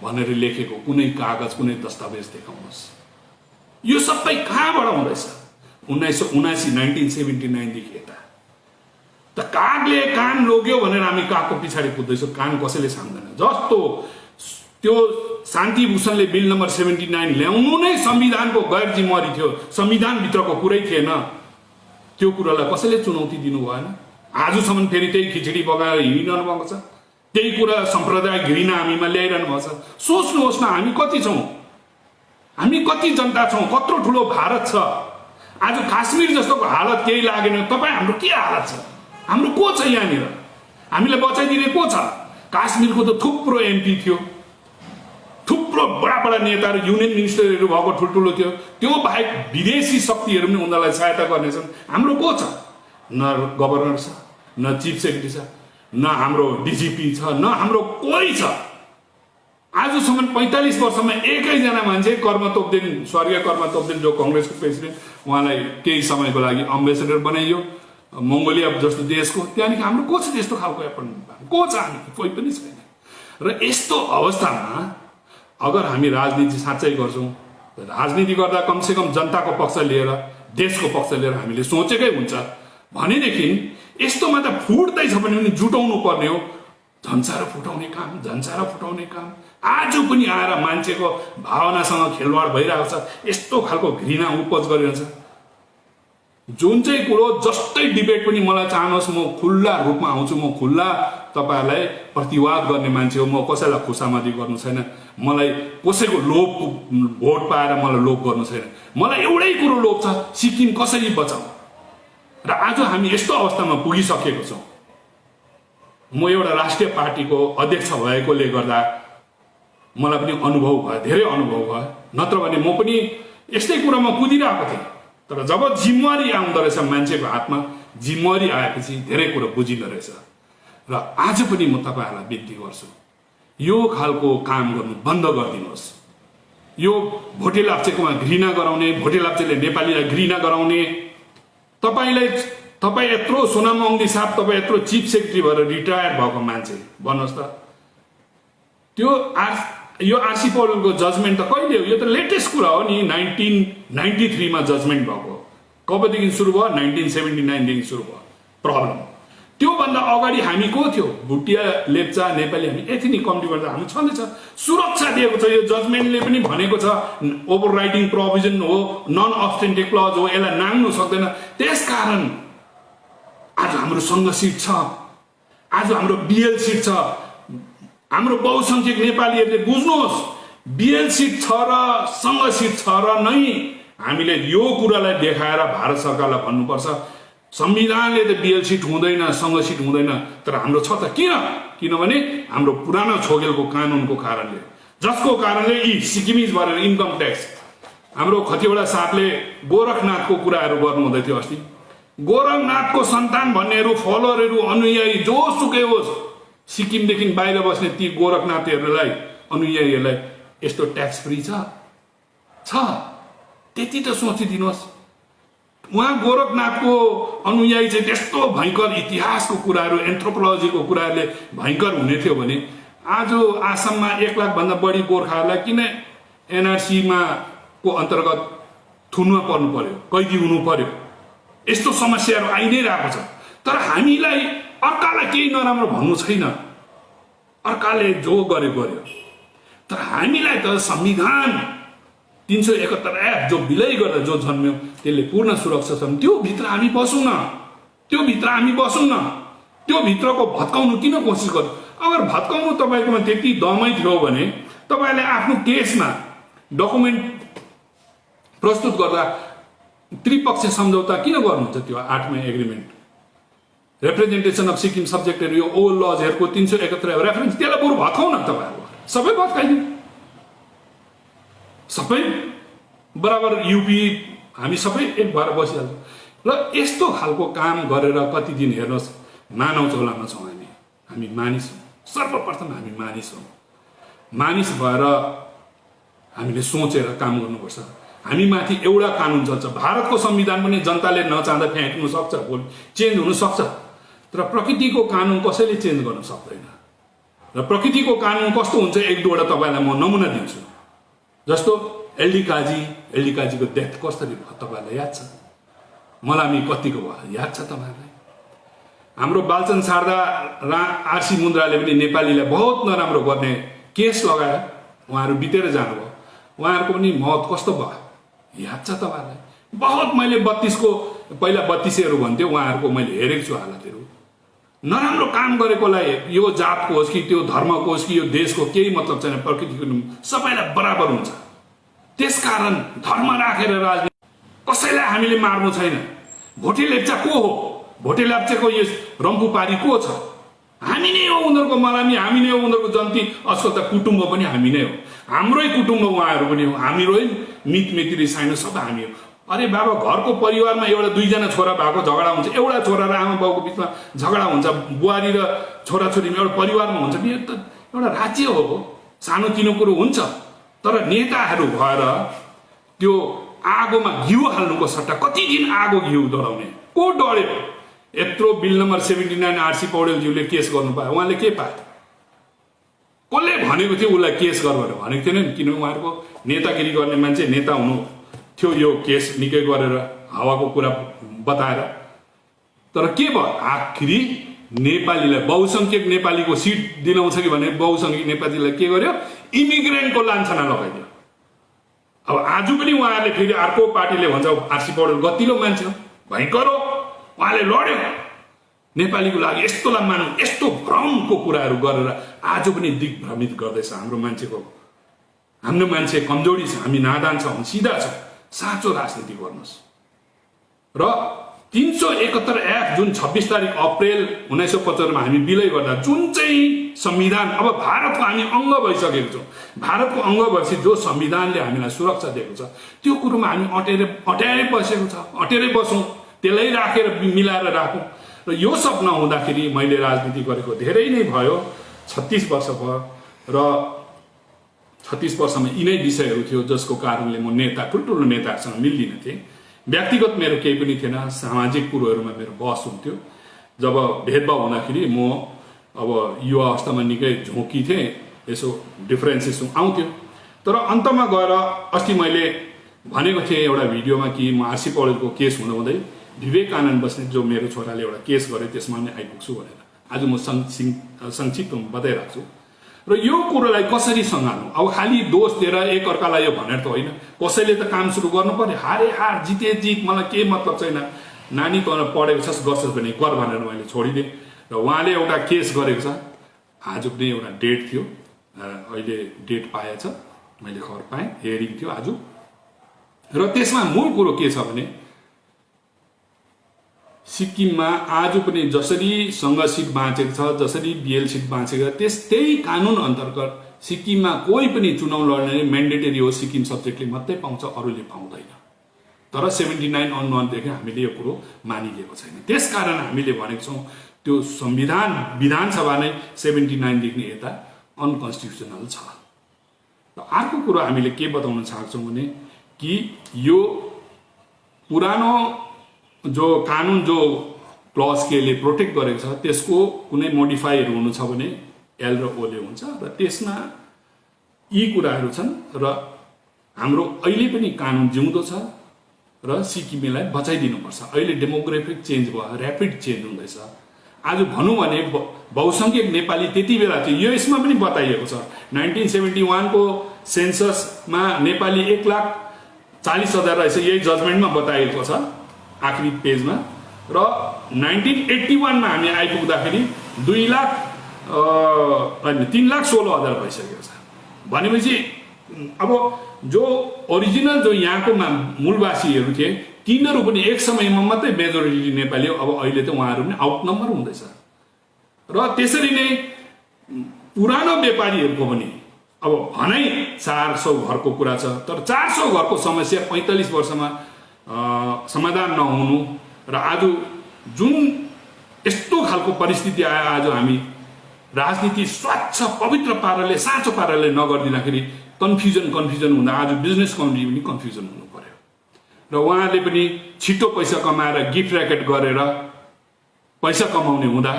भनेर लेखेको कुनै कागज, कुनै दस्तावेज देखाउनुहोस्। यो सबै कहाँबाट हुँदैछ? 1979 देखि यता त कागले कान लोग्यो भनेर हामी कागको पछाडि कुद्दैछौँ, कान कसैले छान्दैन। जस्तो त्यो शान्ति भूषणले बिल नम्बर 79 ल्याउनु नै संविधानको गैर जिम्मेवारी थियो, संविधानभित्रको कुरै थिएन, त्यो कुरालाई कसैले चुनौती दिनु भएन। आजसम्म फेरि त्यही खिचडी बगाएर हिँडिरहनु भएको छ, त्यही कुरा सम्प्रदाय घृणा हामीमा ल्याइरहनु भएको छ। सोच्नुहोस् न, हामी कति छौँ, हामी कति जनता छौँ, कत्रो ठुलो भारत छ। आज काश्मीर जस्तोको हालत केही लागेन, तपाईँ हाम्रो के हालत छ? हाम्रो को छ यहाँनिर? हामीलाई बचाइदिने को छ? काश्मीरको त थुप्रो एमपी थियो, थुप्रो बडा नेताहरू, युनियन मिनिस्टरहरू भएको ठुल्ठुलो थियो, त्यो बाहेक विदेशी शक्तिहरू पनि उनीहरूलाई सहायता गर्नेछन्। हाम्रो को छ? न गभर्नर छ, न चिफ सेक्रेटरी छ, न हाम्रो डिजिपी छ, न हाम्रो कोही छ। आजसम्म 45 वर्षमा एकैजना मान्छे कर्म तोप्देन, स्वर्गीय कर्म तोप्देन जो कांग्रेसको प्रेसिडेन्ट, उहाँलाई केही समयको लागि अम्बेसडर बनाइयो मङ्गोलिया जस्तो देशको। त्यहाँदेखि हाम्रो को छ त्यस्तो खालको एपोइन्टमेन्ट? को छ? हामी कोही पनि छैन। र यस्तो अवस्थामा अगर हामी राजनीति साँच्चै गर्छौँ, राजनीति गर्दा कमसेकम जनताको पक्ष लिएर, देशको पक्ष लिएर हामीले सोचेकै हुन्छ भनेदेखि यस्तोमा त फुट्दैछ भने पनि जुटाउनु पर्ने हो। झन्सारो फुटाउने काम, झन्सारो फुटाउने काम आज पनि आएर मान्छेको भावनासँग खेलवाड भइरहेको छ। यस्तो खालको घृणा उपज गरिरहन्छ। जुन चाहिँ कुरो जस्तै डिबेट पनि मलाई चाहनुहोस्, म खुल्ला रूपमा आउँछु, म खुल्ला तपाईँहरूलाई प्रतिवाद गर्ने मान्छे हो। म कसैलाई खुसामदी गर्नु छैन, मलाई कसैको लोभ भोट पाएर मलाई लोभ गर्नु छैन। मलाई एउटै कुरो लोभ छ, सिक्किम कसरी बचाउँ। र आज हामी यस्तो अवस्थामा पुगिसकेको छौँ। म एउटा राष्ट्रिय पार्टीको अध्यक्ष भएकोले गर्दा मलाई पनि अनुभव भयो, धेरै अनुभव भयो। नत्र भने म पनि यस्तै कुरामा कुदिरहेको थिएँ। तर जब जिम्मेवारी आउँदो रहेछ मान्छेको हातमा, जिम्मेवारी आएपछि धेरै कुरो बुझिँदो रहेछ। र आज पनि म तपाईँहरूलाई बिन्ती गर्छु, यो खालको काम गर्नु बन्द गरिदिनुहोस्। यो भोटे लाप्चेकोमा घृणा गराउने, भोटे लाप्चेले नेपालीलाई घृणा गराउने, तपाईँ यत्रो सोनाम वाङदी साहब, तपाईँ यत्रो चिफ सेक्रेटरी भएर रिटायर भएको मान्छे भन्नुहोस् त, त्यो यो आरसी पौडेलको जजमेन्ट त कहिले हो? यो त लेटेस्ट कुरा हो नि, 1993 मा जजमेन्ट भएको। कबदेखि सुरु भयो? 1979 देखि सुरु भयो प्रब्लम। त्योभन्दा अगाडि हामी को थियो? भुटिया, लेप्चा, नेपाली, हामी एथनिक कम्युनिटीबाट हामी छँदैछ। सुरक्षा दिएको छ, यो जजमेन्टले पनि भनेको छ ओभर राइटिङ प्रोभिजन हो, नन अब्स्टेन्टिक क्लज हो, यसलाई नाङ्नु सक्दैन। त्यसकारण आज हाम्रो सङ्घ सिट छ, आज हाम्रो बिएल सिट छ। हाम्रो बहुसङ्ख्यक नेपालीहरूले बुझ्नुहोस्, बिएल सिट छ र सङ्घ सिट छ र नै हामीले यो कुरालाई देखाएर भारत सरकारलाई भन्नुपर्छ संविधानले त बिएल सिट हुँदैन, सङ्घ सिट हुँदैन, तर हाम्रो छ त। किनभने हाम्रो पुरानो छोगेलको कानुनको कारणले, जसको कारणले यी सिक्किमिज भएर इन्कम ट्याक्स, हाम्रो खतिवडा साहबले गोरखनाथको कुराहरू गर्नु हुँदै थियो अस्ति। गोरखनाथको सन्तान भन्नेहरू, फलोअरहरू, अनुयायी जोसुकै होस्, सिक्किमदेखि बाहिर बस्ने ती गोरखनाथहरूलाई, अनुयायीहरूलाई यस्तो ट्याक्स फ्री छ? त्यति त सोचिदिनुहोस्। उहाँ गोरखनाथको अनुयायी चाहिँ त्यस्तो भयङ्कर इतिहासको कुराहरू, एन्थ्रोपोलोजीको कुराहरूले भयङ्कर हुने थियो भने आज आसाममा 1 लाखभन्दा बढी गोर्खाहरूलाई किन एनआरसीमा को अन्तर्गत थुनमा पर्नु पर्यो, कैदी हुनु पर्यो? यस्तो समस्याहरू आइ नै रहेको छ। तर हामीलाई अर्कालाई केही नराम्रो भन्नु छैन, अर्काले जो गर्यो। तर हामीलाई त संविधान 371 एक्ट जो विलय गर्दा जो जन्म्यो त्यसले पूर्ण सुरक्षा छ। त्यो भित्र हामी बसौँ न, त्यो भित्रको भत्काउनु किन कोसिस गर्नु? अगर भत्काउनु तपाईँकोमा त्यति दमै थियो भने तपाईँले आफ्नो केसमा डकुमेन्ट प्रस्तुत गर्दा त्रिपक्षीय सम्झौता किन गर्नुहुन्छ? त्यो 8 मा एग्रिमेन्ट, रिप्रेजेन्टेसन अफ सिक्किम सब्जेक्टहरू, यो ओल्ड लजहरूको 371 रेफरेन्स, त्यसलाई बरु भत्काउन तपाईँहरू, सबै भत्काइदिनु, सबै बराबर युपी हामी सबै एक भएर बसिहाल्छौँ। र यस्तो खालको काम गरेर कति दिन हेर्नुहोस्, मानव चौलामा छौँ हामी मानिस हौँ। सर्वप्रथम हामी मानिस हौँ। मानिस भएर हामीले सोचेर काम गर्नुपर्छ। हामी माथि एउटा कानुन चल्छ। भारतको संविधान पनि जनताले नचाहँदा फ्याँक्नु सक्छ, भोलि चेन्ज हुन सक्छ, तर प्रकृतिको कानुन कसैले चेन्ज गर्न सक्दैन। र प्रकृतिको कानुन कस्तो हुन्छ, 1-2वटा तपाईँलाई म नमुना दिन्छु। जस्तो एलडी काजीको डेथ कसरी भयो तपाईँलाई याद छ? मलामी कतिको भयो याद छ तपाईँहरूलाई? हाम्रो बालचन्द्र शारदा आरसी मुन्द्राले पनि नेपालीलाई बहुत नराम्रो गर्ने केस लगायो, उहाँहरू बितेर जानुभयो। उहाँहरूको पनि मौत कस्तो भयो याद छ तपाईँहरूलाई? बहुत मैले 32 को पहिला 32हरू भन्थ्यो, उहाँहरूको मैले हेरेको छु हालतहरू। नराम्रो काम गरेकोलाई यो जातको होस् कि त्यो धर्मको होस् कि यो देशको केही मतलब छैन। प्रकृतिको सबैलाई बराबर हुन्छ। त्यसकारण धर्म राखेर राजनीति कसैलाई हामीले मार्नु छैन। भोटे लेप्चा को हो? भोटे लेप्चाको यो रम्फूपारी को छ? हामी नै हो उनीहरूको मलामी, हामी नै हो उनीहरूको जन्ती। असल त कुटुम्ब पनि हामी नै हो, हाम्रै कुटुम्ब उहाँहरू पनि हो, हामीरै मितमेत्री साइनो सबै हामी हो। अरे बाबा, घरको परिवारमा एउटा 2जना छोरा भएको झगडा हुन्छ, एउटा छोरा र आमा बाउको बिचमा झगडा हुन्छ, बुहारी र छोराछोरीमा एउटा परिवारमा हुन्छ, यो त एउटा राज्य हो। सानोतिनो कुरो हुन्छ, तर नेताहरू भएर त्यो आगोमा घिउ हाल्नुको सट्टा कति दिन आगो घिउ डढाउने? को डढ्यो? यत्रो बिल नम्बर 79 आरसी पौडेलज्यूले केस गर्नु पायो, उहाँले के पायो? कसले भनेको थियो उसलाई केस गर भनेर? भनेको थिएन नि, किनभने उहाँहरूको नेतागिरी गर्ने मान्छे नेता हुनु थियो। यो केस निकै गरेर हावाको कुरा बताएर, तर के भयो? आखिरी नेपालीलाई, बहुसङ्ख्यक नेपालीको सिट दिलाउँछ कि भने बहुसङ्ख्यक नेपालीलाई के गर्यो? इमिग्रेन्टको लान्छना लगाइदियो। अब आज पनि उहाँहरूले फेरि अर्को पार्टीले भन्छ आरसी पौडेल गतिलो मान्छे हो, भयङ्कर हो, उहाँले लड्यो नेपालीको लागि, यस्तोलाई मान्नु, यस्तो भ्रमको कुराहरू गरेर आज पनि दिग्भ्रमित गर्दैछ हाम्रो मान्छेको। हाम्रो मान्छे कमजोरी छ, हामी नादान छौँ, सिधा छौँ। साँचो राजनीति गर्नुहोस्। र 371 एक्ट जुन 26 तारिक अप्रेल 1975 मा हामी विलय गर्दा जुन चाहिँ संविधान, अब भारतको हामी अंग भइसकेको छौँ। भारतको अंग भएपछि जो संविधानले हामीलाई सुरक्षा दिएको छ त्यो कुरोमा हामी अटेरै बसेको छ। अटेरै बसौँ, त्यसलाई राखेर मिलाएर राखौँ। र यो सब नहुँदाखेरि मैले राजनीति गरेको धेरै नै भयो, 36 वर्ष भयो। र 36 वर्षमा यिनै विषयहरू थियो जसको कारणले म ठुल्ठुलो नेताहरूसँग मिल्दिनँ थिएँ। व्यक्तिगत मेरो केही पनि थिएन, सामाजिक कुरोहरूमा मेरो बहस हुन्थ्यो। जब भेदभाव हुँदाखेरि म अब युवा अवस्थामा निकै झोकी थिएँ, यसो डिफरेन्सेस आउँथ्यो। तर अन्तमा गएर अस्ति मैले भनेको थिएँ एउटा भिडियोमा कि म आरसी पौडेलको केस हुँदाहुँदै विवेकानन्द बस्नेत जो मेरो छोराले एउटा केस गर्यो त्यसमा पनि आइपुग्छु भनेर आज म संक्षिप्तमा बताइराख्छु। र यो कुरोलाई कसरी सँगाल्नु, अब खालि दोष दिएर एकअर्कालाई यो भनेर त होइन, कसैले त काम सुरु गर्नु पर्यो। हारे हार जिते जित मलाई केही मतलब छैन, नानी पढेको छस् गर्छस् भने गर भनेर मैले छोडिदिएँ। र उहाँले एउटा केस गरेको छ, आज पनि एउटा डेट थियो, अहिले डेट पाएछ, मैले खबर पाएँ, हियरिङ थियो आज। र त्यसमा मूल कुरो के छ भने सिक्किममा आज पनि जसरी सङ्घ सिट बाँचेको छ, जसरी बिएल सिट बाँचेको छ, त्यही कानुन अन्तर्गत सिक्किममा कोही पनि चुनाव लड्ने म्यान्डेटरी हो, सिक्किम सब्जेक्टले मात्रै पाउँछ, अरूले पाउँदैन। तर 79 अनुमानदेखि हामीले यो कुरो मानिलिएको छैन। त्यसकारण हामीले भनेको छौँ त्यो संविधान विधानसभा नै 79 देखि यता अनकन्स्टिट्युसनल छ। र अर्को कुरो हामीले के बताउन चाहन्छौँ भने कि यो पुरानो जो कानुन जो क्लज केले प्रोटेक्ट गरेको छ त्यसको कुनै मोडिफाईहरू हुनु छ भने एल र ओले हुन्छ। र त्यसमा यी कुराहरू छन् र हाम्रो अहिले पनि कानुन जिउँदो छ र सिक्किमेलाई बचाइदिनुपर्छ। अहिले डेमोग्राफिक चेन्ज भयो, ऱ्यापिड चेन्ज हुँदैछ। आज भनौँ भने बहुसङ्ख्यक नेपाली त्यति बेला थियो, यो यसमा पनि बताइएको छ। 1971 को सेन्ससमा नेपाली 1,40,000 रहेछ, यही जजमेन्टमा बताइएको छ आखिरी पेजमा। र 1981 मा हामी आइपुग्दाखेरि 3,16,000 भइसकेको छ। भनेपछि अब जो ओरिजिनल जो यहाँको मूलवासीहरू थिए तिनीहरू पनि एक समयमा मात्रै मेजोरिटी नेपाली हो, अब अहिले त उहाँहरू पनि आउट नम्बर हुँदैछ। र त्यसरी नै पुरानो व्यापारीहरूको पनि अब भनाइ 400 घरको कुरा छ, तर 400 घरको समस्या 45 वर्षमा समाधान नहुनु र आज जुन यस्तो खालको परिस्थिति आयो, आज हामी राजनीति स्वच्छ पवित्र पाराले साँचो पाराले नगरिदिँदाखेरि कन्फ्युजन हुँदा आज बिजनेस कम्युनिटी पनि कन्फ्युजन हुनु पर्यो। र उहाँहरूले पनि छिटो पैसा कमाएर गिफ्ट र्याकेट गरेर पैसा कमाउने हुँदा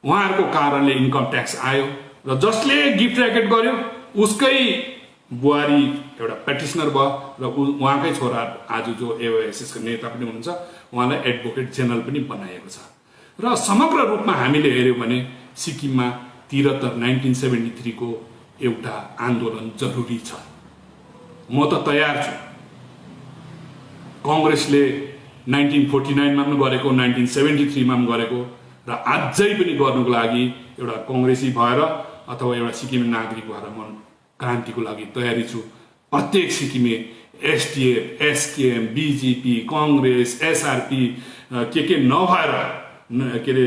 उहाँहरूको कारणले इन्कम ट्याक्स आयो र जसले गिफ्ट र्याकेट गर्यो उसकै बुहारी एउटा पेटिसनर भयो र उहाँकै छोरा आज जो एओएसएसको नेता पनि हुनुहुन्छ, उहाँलाई एडभोकेट जेनरल पनि बनाएको छ। र समग्र रूपमा हामीले हेऱ्यौँ भने सिक्किममा 1973 को एउटा आन्दोलन जरुरी छ। म त तयार छु। कङ्ग्रेसले 1949 मा पनि गरेको, 1973 मा पनि गरेको र अझै पनि गर्नुको लागि एउटा कङ्ग्रेसी भएर अथवा एउटा सिक्किमे नागरिक भएर म क्रान्तिको लागि तयारी छु। प्रत्येक सिक्किमे SDF, SKM, BJP, Congress, SRP के नभएर के अरे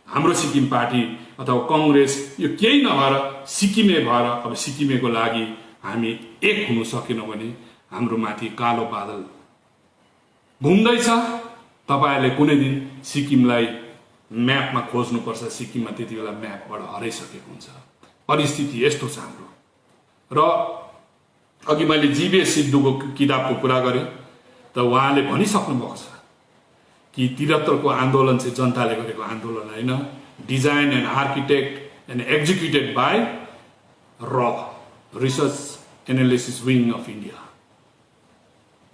हाम्रो सिक्किम पार्टी अथवा कङ्ग्रेस यो केही नभएर सिक्किमे भएर अब सिक्किमेको लागि हामी एक हुन सकेनौँ भने हाम्रो माथि कालो बादल घुम्दैछ। तपाईहरुले कुनै दिन सिक्किमलाई म्यापमा खोज्नुपर्छ, सिक्किममा त्यति बेला म्यापबाट हराइसकेको हुन्छ। परिस्थिति यस्तो छ हाम्रो। र अघि मैले जीबीएस सिद्धुको किताबको कुरा गरेँ त उहाँले भनिसक्नु भएको छ कि 73 को आन्दोलन चाहिँ जनताले गरेको आन्दोलन होइन, design and architect and executed by research analysis wing of India.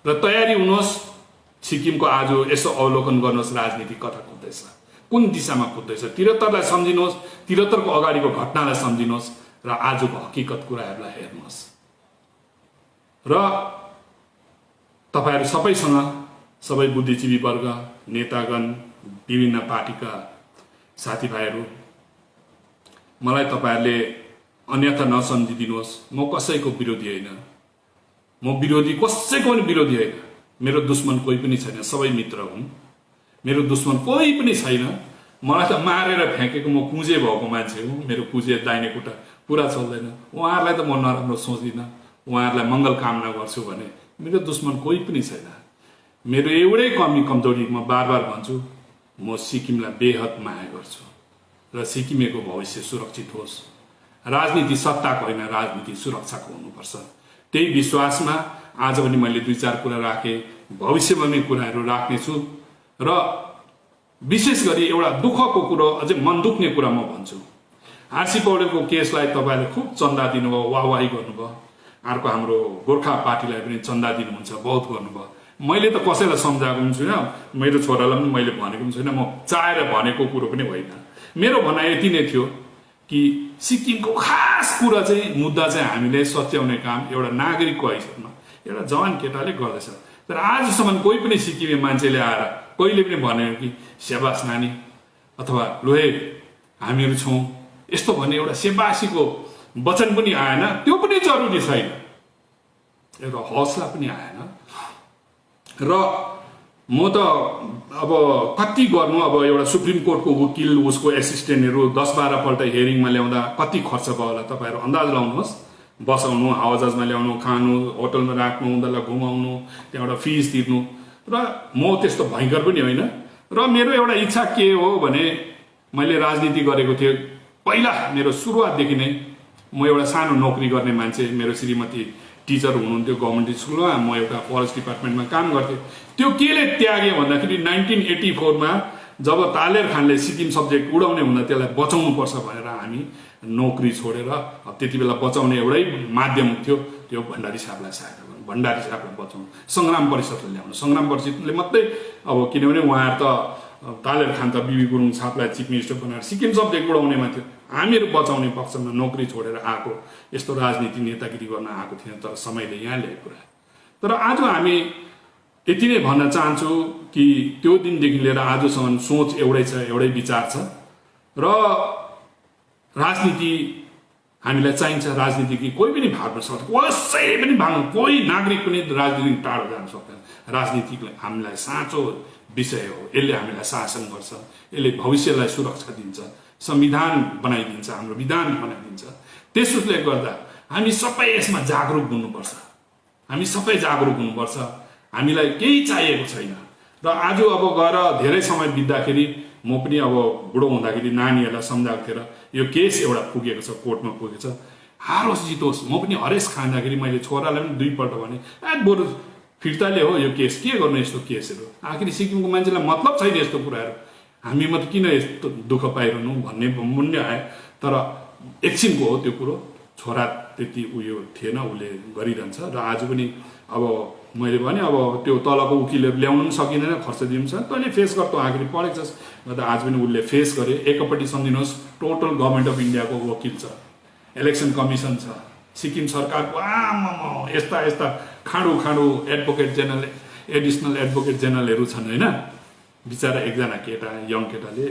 र तयारी हुनुहोस्, सिक्किमको आज यसो अवलोकन गर्नुहोस् राजनीति कता कुद्दैछ, कुन दिशामा कुद्दैछ। 73 लाई सम्झिनुहोस्, 73 को अगाडिको घटनालाई सम्झिनुहोस् र आजको हकीकत कुराहरूलाई हेर्नुहोस्। र तपाईहरु सबैसँग, सबै बुद्धिजीवी वर्ग, नेतागण, विभिन्न पार्टीका साथीभाइहरू, मलाई तपाईहरुले अन्यथा नसम्झिदिनुहोस्। म कसैको विरोधी होइन, म विरोधी कसैको पनि विरोधी होइन। मेरो दुश्मन कोही पनि छैन, सबै मित्र हुन्। मेरो दुश्मन कोही पनि छैन। मलाई त मारेर फ्याँकेको, म कुजे भएको मान्छे हुँ। मेरो कुजे दाहिने खुट्टा पुरा चल्दैन। उहाँहरूलाई त म नराम्रो सोच्दिनँ, उहाँहरूलाई मङ्गल कामना गर्छु भने मेरो दुश्मन कोही पनि छैन। मेरो एउटै कमी कमजोरी म बार भन्छु, म सिक्किमलाई बेहद माया गर्छु र सिक्किमेको भविष्य सुरक्षित होस्। राजनीति सत्ताको होइन, राजनीति सुरक्षाको हुनुपर्छ। त्यही विश्वासमा आज पनि मैले 2-4 कुरा राखेँ, भविष्यमा पनि कुराहरू राख्नेछु। र विशेष गरी एउटा दुःखको कुरो, अझै मन दुख्ने कुरा म भन्छु। आरसी पौडेलको केसलाई तपाईले खुब चन्दा दिनुभयो, वाहवाही गर्नुभयो। अर्को हाम्रो गोर्खा पार्टीलाई पनि चन्दा दिनुहुन्छ, बहुत गर्नुभयो। मैले त कसैलाई सम्झाएको पनि छुइनँ, मेरो छोरालाई पनि मैले भनेको पनि छुइनँ, म चाहेर भनेको कुरो पनि होइन। मेरो भनाइ यति नै थियो कि सिक्किमको खास कुरा चाहिँ मुद्दा चाहिँ हामीले सच्याउने काम एउटा नागरिकको हैसियतमा एउटा जवान केटाले गर्दैछ। तर आजसम्म कोही पनि सिक्किमे मान्छेले आएर कहिले पनि भनेन कि स्याबास नानी अथवा लोहे हामीहरू छौँ यस्तो भन्ने एउटा सेवासीको वचन पनि आएन। त्यो पनि जरुरी छैन, एउटा हौसला पनि आएन। र म त अब कति गर्नु, अब एउटा सुप्रिम कोर्टको वकिल उसको एसिस्टेन्टहरू 10-12 पल्ट हियरिङमा ल्याउँदा कति खर्च भयो होला तपाईँहरू अन्दाज लगाउनुहोस्। बसाउनु, हावाजहाजमा ल्याउनु, खानु, होटलमा राख्नु, उनीहरूलाई घुमाउनु, त्यहाँबाट फिस तिर्नु। र म त्यस्तो भयङ्कर पनि होइन। र मेरो एउटा इच्छा के हो भने मैले राजनीति गरेको थिएँ पहिला, मेरो सुरुवातदेखि नै म एउटा सानो नोकरी गर्ने मान्छे। मेरो श्रीमती टिचर हुनुहुन्थ्यो गभर्मेन्ट स्कुलमा, म एउटा फरेस्ट डिपार्टमेन्टमा काम गर्थेँ। त्यो केले त्यागेँ भन्दाखेरि 1984 मा जब तालेर खानले सिक्किम सब्जेक्ट उडाउने हुँदा त्यसलाई बचाउनु पर्छ भनेर हामी नोकरी छोडेर, त्यति बेला बचाउने एउटै माध्यम थियो, त्यो भण्डारी साहबलाई सहायता गर्नु, भण्डारी साहबलाई बचाउनु, सङ्ग्राम परिषदलाई ल्याउनु। सङ्ग्राम परिषदले मात्रै, अब किनभने उहाँहरू त तालेर खान त बिबी गुरुङ छापलाई चिफ मिनिस्टर बनाएर सिक्किम सब्जेक्ट उडाउनेमा थियो। हामीहरू बचाउने पक्षमा नोकरी छोडेर आएको, यस्तो राजनीति नेतागिरी गर्न आएको थिएन। तर समयले यहाँ ल्याएको कुरा। तर आज हामी यति नै भन्न चाहन्छु कि त्यो दिनदेखि लिएर आजसम्म सोच एउटै छ, एउटै विचार छ। र राजनीति हामीलाई चाहिन्छ। राजनीति कि कोही पनि भाग्न सक्छ, कसैले पनि भाग्नु, कोही नागरिक पनि राजनीति टाढो जान सक्दैन। राजनीति हामीलाई साँचो विषय हो, यसले हामीलाई शासन गर्छ, यसले भविष्यलाई सुरक्षा दिन्छ, संविधान बनाइदिन्छ, हाम्रो विधान बनाइदिन्छ। त्यसले गर्दा हामी सबै यसमा जागरुक हुनुपर्छ। हामी सबै जागरुक हुनुपर्छ। हामीलाई केही चाहिएको छैन। र आज अब गएर धेरै समय बित्दाखेरि म पनि अब बुढो हुँदाखेरि नानीहरूलाई सम्झाएको थिएँ, यो केस एउटा पुगेको छ, कोर्टमा पुगेको छ, हारोस् जितोस्। म पनि हरेस खाँदाखेरि मैले छोरालाई पनि 2 पल्ट भने, बरु फिर्ताले हो यो केस, के गर्नु यस्तो केसहरू, आखिर सिक्किमको मान्छेलाई मतलब छैन यस्तो कुराहरू, हामीमा त किन यस्तो दुःख पाइरहनु भन्ने मुन्ने आयो। तर एकछिनको हो त्यो कुरो, छोरा त्यति उयो थिएन, उसले गरिरहन्छ। र आज पनि अब मैले भने अब त्यो तलको वकिलहरू ल्याउनु पनि सकिँदैन, खर्च दिनु छ, तैँले फेस गर्छौ, आखिर पढेको छस्। अन्त आज पनि उसले फेस गरे। एकपट्टि सम्झिनुहोस्, टोटल गभर्मेन्ट अफ इन्डियाको वकिल छ, इलेक्सन कमिसन छ, सिक्किम सरकारको आमा यस्ता यस्ता खाँडो एडभोकेट जेनरल, एडिसनल एडभोकेट जेनरलहरू छन् होइन। बिचरा एकजना केटा, यङ केटाले